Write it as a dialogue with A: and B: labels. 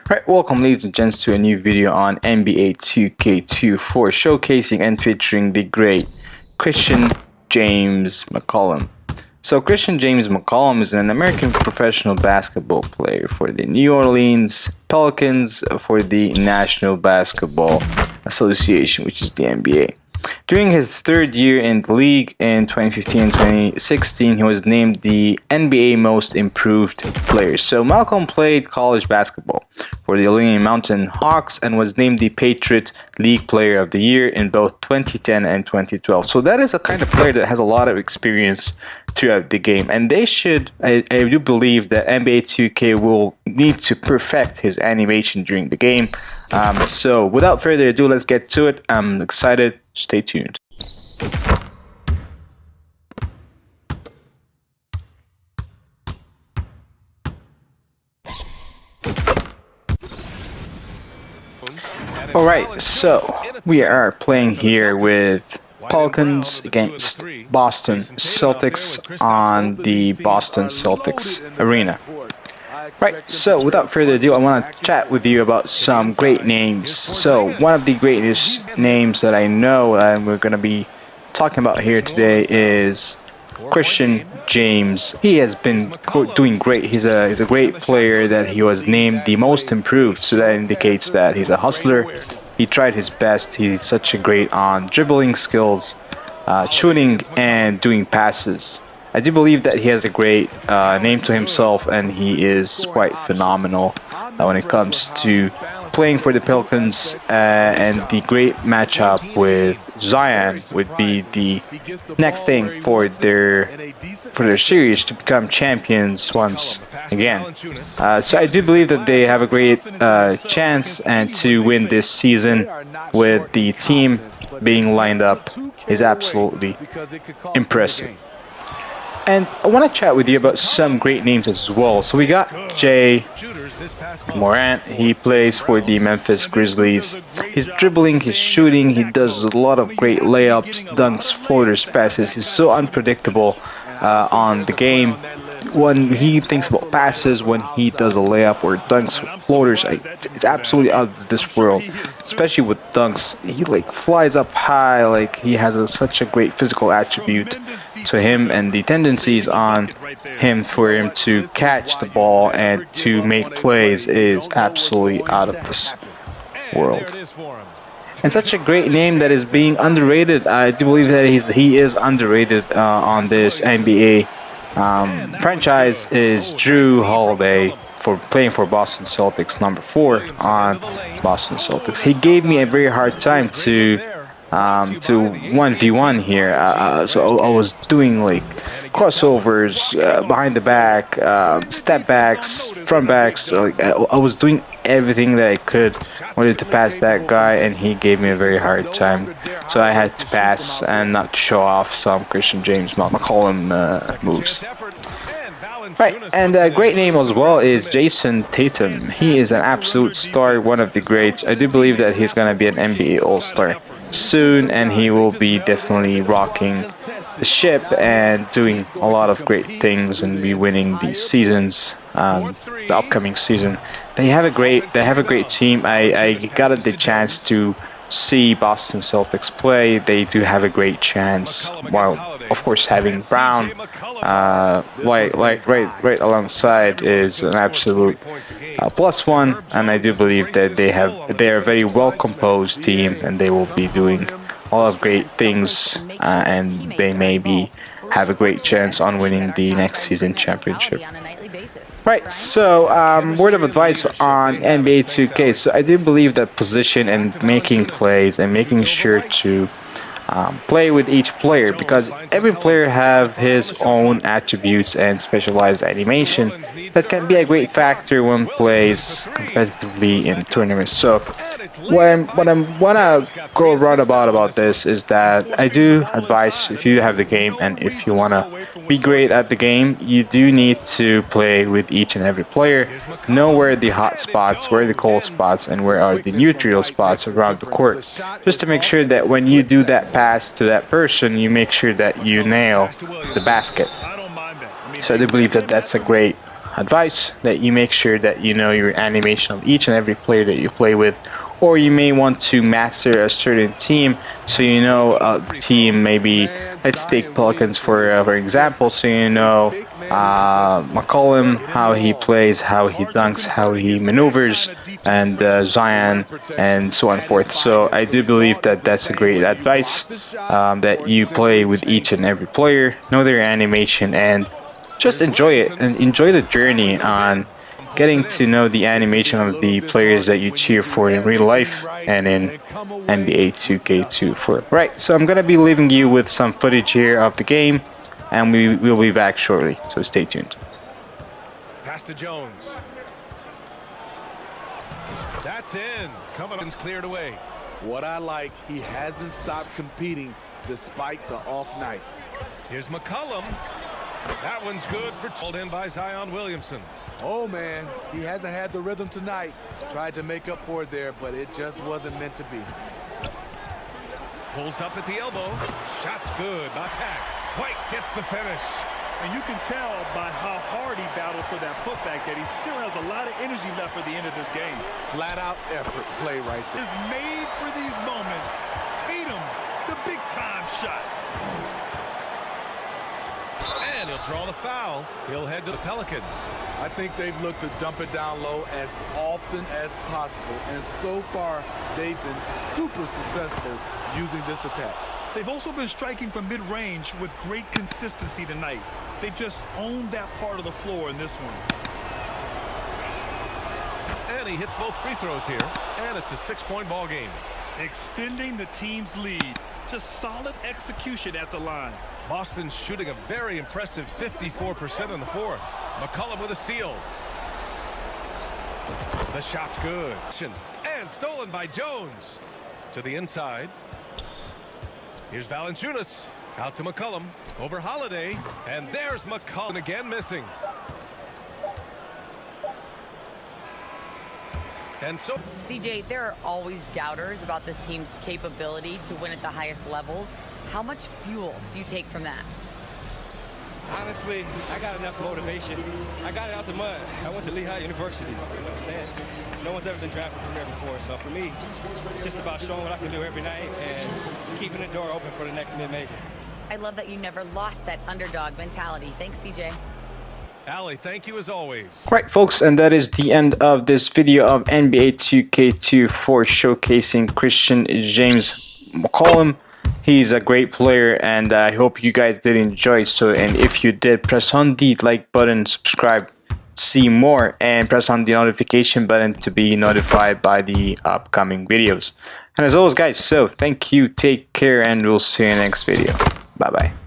A: Right, welcome ladies and gents to a new video on NBA 2K24 showcasing and featuring the great Christian James McCollum. So Christian James McCollum is an American professional basketball player for the New Orleans Pelicans for the National Basketball Association, which is the NBA. During his third year in the league in 2015 and 2016, he was named the NBA Most Improved Player. So Malcolm played college basketball for the Allegheny Mountain Hawks and was named the Patriot League Player of the Year in both 2010 and 2012. So that is a kind of player that has a lot of experience throughout the game. And they should, I do believe that NBA 2K will need to perfect his animation during the game. So without further ado, let's get to it. I'm excited. Stay tuned. Alright, so we are playing here with Pelicans against Boston Celtics on the Boston Celtics arena. Right, so without further ado, I want to chat with you about some great names. So one of the greatest names that I know and we're going to be talking about here today is Christian James. He has been doing great. He's a great player that he was named the most improved, so that indicates that he's a hustler. He tried his best. He's such a great on dribbling skills, shooting, and doing passes. I do believe that he has a great name to himself, and he is quite phenomenal when it comes to playing for the Pelicans. And the great matchup with Zion would be the next thing for their series to become champions once again. So I do believe that they have a great chance and to win this season with the team being lined up is absolutely impressive. And I want to chat with you about some great names as well. So we got Jay Morant. He plays for the Memphis Grizzlies. He's dribbling, he's shooting, he does a lot of great layups, dunks, floaters, passes. He's so unpredictable on the game. When he thinks about passes, when he does a layup or dunks, floaters, it's absolutely out of this world. Especially with dunks, he like flies up high. Like he has such a great physical attribute to him, and the tendencies on him for him to catch the ball and to make plays is absolutely out of this world. And such a great name that is being underrated. I do believe that he is underrated on this NBA franchise is Drew Holiday for playing for Boston Celtics, number 4 on Boston Celtics. He gave me a very hard time to 1v1 here. So I was doing like crossovers, behind the back, step backs, front backs. Like I was doing everything that I could, wanted to pass that guy, and he gave me a very hard time. So I had to pass and not show off some Christian James McCollum moves. Right, and a great name as well is Jason Tatum. He is an absolute star, one of the greats. I do believe that he's going to be an NBA All-Star soon, and he will be definitely rocking the ship and doing a lot of great things and be winning these seasons, the upcoming season. They have a great team. I got the chance to see Boston Celtics play. They do have a great chance, while of course having Brown right alongside is an absolute +1, and I do believe that they are a very well composed team, and they will be doing a lot of great things, and they maybe have a great chance on winning the next season championship. Right, so word of advice on NBA 2K. So I do believe that position and making plays and making sure to play with each player, because every player have his own attributes and specialized animation that can be a great factor when plays competitively in tournaments. So what I wanna go roundabout about this is that I do advise, if you have the game and if you wanna be great at the game, you do need to play with each and every player, know where the hot spots, where the cold spots, and where are the neutral spots around the court, just to make sure that when you do that pass to that person, you make sure that you nail the basket. So I do believe that that's a great advice that you make sure that you know your animation of each and every player that you play with, or you may want to master a certain team, so you know a team, maybe let's take Pelicans for example, so you know McCollum, how he plays, how he dunks, how he maneuvers, and Zion, and so on and forth. So I do believe that that's a great advice, that you play with each and every player, know their animation, and just enjoy it and enjoy the journey on getting to know the animation of the players that you cheer for in real life and in NBA 2K24. Right, so I'm gonna be leaving you with some footage here of the game, and we will be back shortly, so stay tuned.
B: Pass to Jones. That's in. Covington's cleared away.
C: What I like, he hasn't stopped competing despite the off night.
B: Here's McCollum. That one's good for pulled in by Zion Williamson.
C: Oh man, he hasn't had the rhythm tonight. Tried to make up for it there, but it just wasn't meant to be.
B: Pulls up at the elbow. Shot's good. Attack. White gets the finish.
D: And you can tell by how hard he battled for that putback that he still has a lot of energy left for the end of this game.
C: Flat out effort play right there.
D: Is made for these moments. Tatum, the big time shot.
B: And he'll draw the foul. He'll head to the Pelicans.
C: I think they've looked to dump it down low as often as possible, and so far they've been super successful using this attack.
D: They've also been striking from mid-range with great consistency tonight. They just owned that part of the floor in this one.
B: And he hits both free throws here, and it's a 6-point ball game.
D: Extending the team's lead. Just solid execution at the line.
B: Boston's shooting a very impressive 54% in the fourth. McCollum with a steal. The shot's good. And stolen by Jones. To the inside. Here's Valanciunas. Out to McCollum. Over Holiday. And there's McCollum again missing. And so
E: CJ, there are always doubters about this team's capability to win at the highest levels. How much fuel do you take from that?
F: Honestly, I got enough motivation. I got it out the mud. I went to Lehigh University. You know what I'm saying? No one's ever been drafted from there before. So for me, it's just about showing what I can do every night and keeping the door open for the next mid-major.
E: I love that you never lost that underdog mentality. Thanks, CJ.
B: Allie, thank you as always.
A: Right, folks, and that is the end of this video of NBA 2K24 showcasing Christian James McCollum. He's a great player, and I hope you guys did enjoy. So, and if you did, press on the like button, subscribe, see more, and press on the notification button to be notified by the upcoming videos. And as always, guys, so thank you, take care, and we'll see you in the next video. Bye bye.